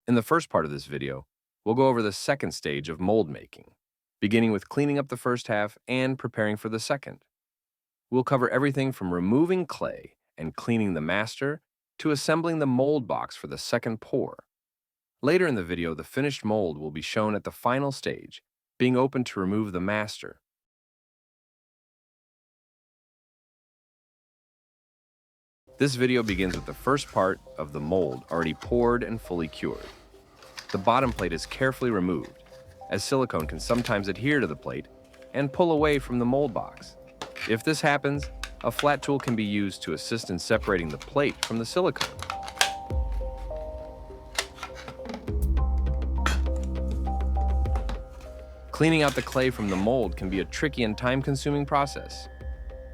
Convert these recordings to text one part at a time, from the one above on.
In the first part of this video, we'll go over the second stage of mold making, beginning with cleaning up the first half and preparing for the second. We'll cover everything from removing clay and cleaning the master to assembling the mold box for the second pour. Later in the video, the finished mold will be shown at the final stage, being opened to remove the master. This video begins with the first part of the mold already poured and fully cured. The bottom plate is carefully removed, as silicone can sometimes adhere to the plate and pull away from the mold box. If this happens, a flat tool can be used to assist in separating the plate from the silicone. Cleaning out the clay from the mold can be a tricky and time-consuming process,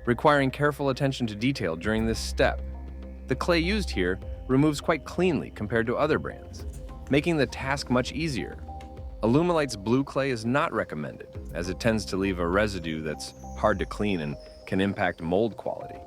requiring careful attention to detail during this step. The clay used here removes quite cleanly compared to other brands, making the task much easier. Alumilite's blue clay is not recommended, as it tends to leave a residue that's hard to clean and can impact mold quality.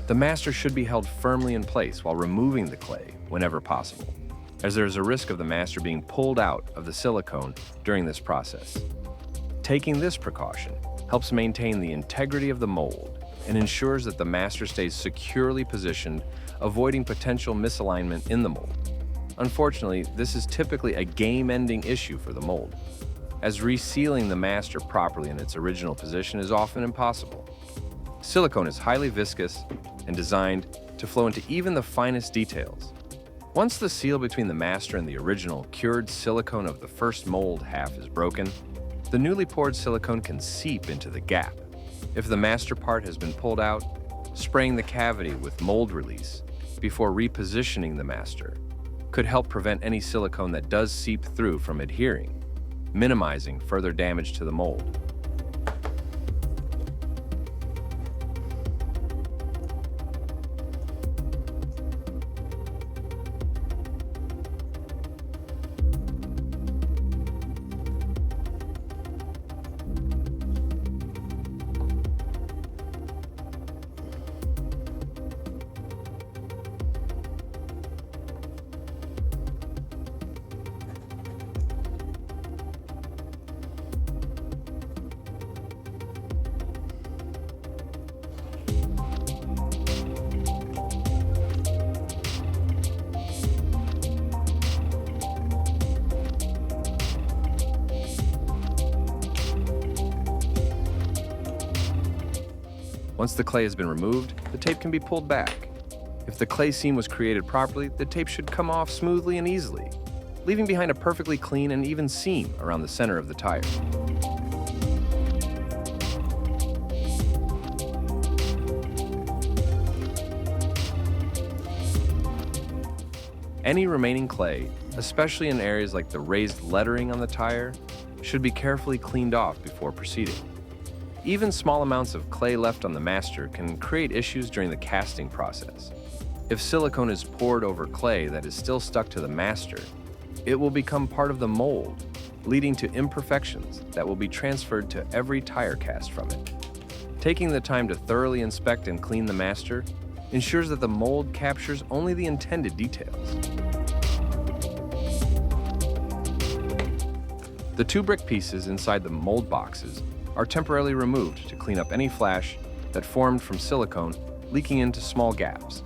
The master should be held firmly in place while removing the clay whenever possible, as there is a risk of the master being pulled out of the silicone during this process. Taking this precaution helps maintain the integrity of the mold and ensures that the master stays securely positioned, avoiding potential misalignment in the mold. Unfortunately, this is typically a game-ending issue for the mold, as resealing the master properly in its original position is often impossible. Silicone is highly viscous and designed to flow into even the finest details. Once the seal between the master and the original cured silicone of the first mold half is broken, the newly poured silicone can seep into the gap. If the master part has been pulled out, spraying the cavity with mold release before repositioning the master could help prevent any silicone that does seep through from adhering, minimizing further damage to the mold. Once the clay has been removed, the tape can be pulled back. If the clay seam was created properly, the tape should come off smoothly and easily, leaving behind a perfectly clean and even seam around the center of the tire. Any remaining clay, especially in areas like the raised lettering on the tire, should be carefully cleaned off before proceeding. Even small amounts of clay left on the master can create issues during the casting process. If silicone is poured over clay that is still stuck to the master, it will become part of the mold, leading to imperfections that will be transferred to every tire cast from it. Taking the time to thoroughly inspect and clean the master ensures that the mold captures only the intended details. The two brick pieces inside the mold boxes are temporarily removed to clean up any flash that formed from silicone leaking into small gaps.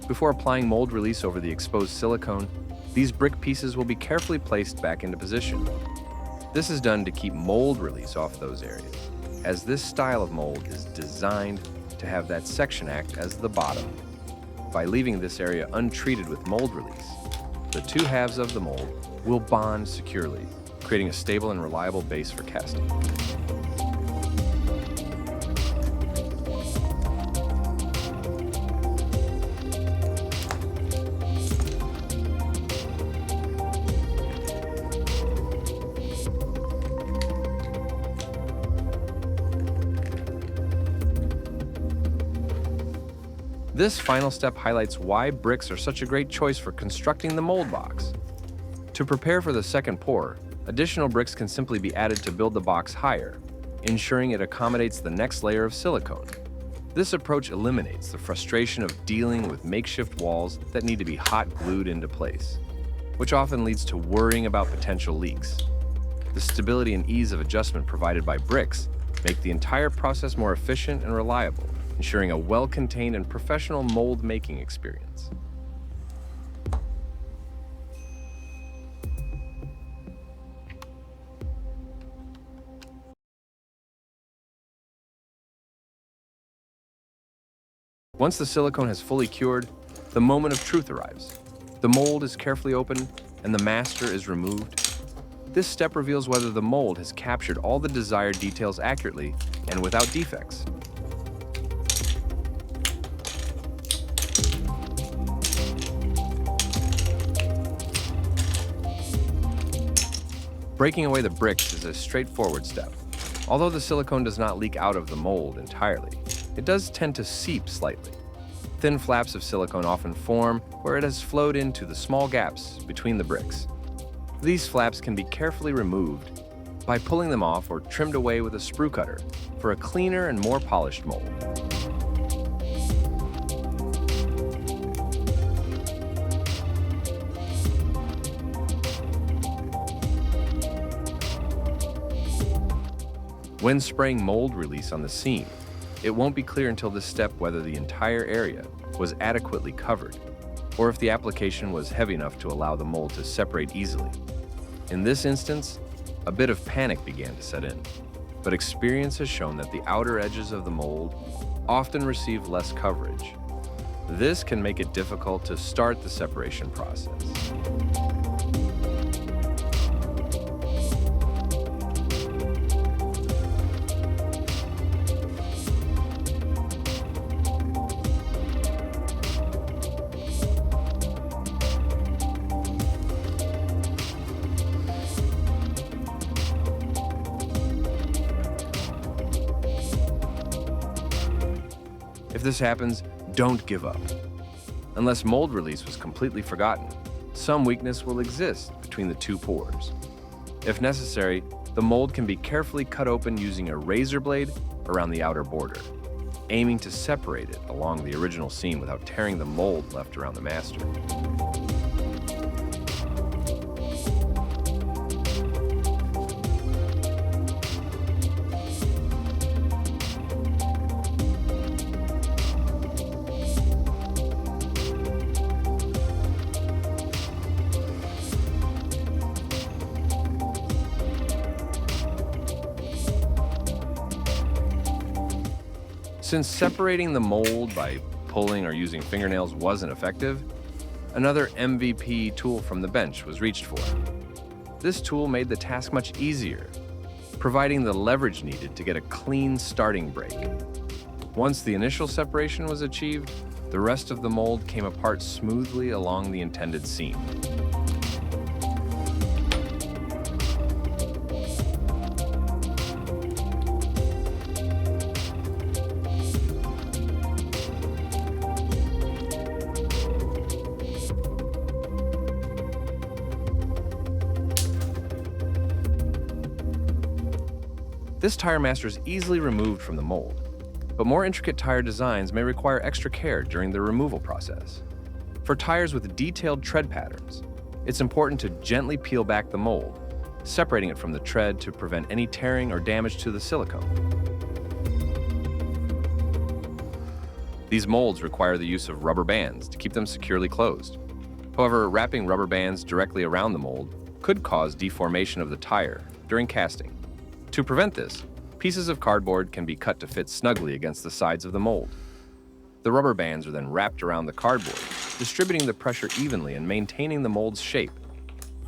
Before applying mold release over the exposed silicone, these brick pieces will be carefully placed back into position. This is done to keep mold release off those areas, as this style of mold is designed to have that section act as the bottom. By leaving this area untreated with mold release, the two halves of the mold will bond securely, creating a stable and reliable base for casting. This final step highlights why bricks are such a great choice for constructing the mold box. To prepare for the second pour, additional bricks can simply be added to build the box higher, ensuring it accommodates the next layer of silicone. This approach eliminates the frustration of dealing with makeshift walls that need to be hot glued into place, which often leads to worrying about potential leaks. The stability and ease of adjustment provided by bricks make the entire process more efficient and reliable, ensuring a well-contained and professional mold-making experience. Once the silicone has fully cured, the moment of truth arrives. The mold is carefully opened and the master is removed. This step reveals whether the mold has captured all the desired details accurately and without defects. Breaking away the bricks is a straightforward step. Although the silicone does not leak out of the mold entirely, it does tend to seep slightly. Thin flaps of silicone often form where it has flowed into the small gaps between the bricks. These flaps can be carefully removed by pulling them off or trimmed away with a sprue cutter for a cleaner and more polished mold. When spraying mold release on the seam, it won't be clear until this step whether the entire area was adequately covered, or if the application was heavy enough to allow the mold to separate easily. In this instance, a bit of panic began to set in, but experience has shown that the outer edges of the mold often receive less coverage. This can make it difficult to start the separation process. If this happens, don't give up. Unless mold release was completely forgotten, some weakness will exist between the two pores. If necessary, the mold can be carefully cut open using a razor blade around the outer border, aiming to separate it along the original seam without tearing the mold left around the master. Since separating the mold by pulling or using fingernails wasn't effective, another MVP tool from the bench was reached for. This tool made the task much easier, providing the leverage needed to get a clean starting break. Once the initial separation was achieved, the rest of the mold came apart smoothly along the intended seam. This tire master is easily removed from the mold, but more intricate tire designs may require extra care during the removal process. For tires with detailed tread patterns, it's important to gently peel back the mold, separating it from the tread to prevent any tearing or damage to the silicone. These molds require the use of rubber bands to keep them securely closed. However, wrapping rubber bands directly around the mold could cause deformation of the tire during casting. To prevent this, pieces of cardboard can be cut to fit snugly against the sides of the mold. The rubber bands are then wrapped around the cardboard, distributing the pressure evenly and maintaining the mold's shape.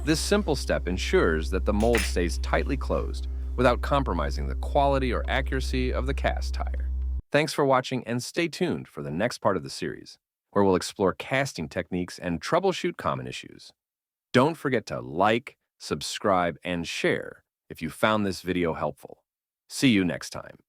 This simple step ensures that the mold stays tightly closed without compromising the quality or accuracy of the cast tire. Thanks for watching and stay tuned for the next part of the series, where we'll explore casting techniques and troubleshoot common issues. Don't forget to like, subscribe, and share if you found this video helpful. See you next time.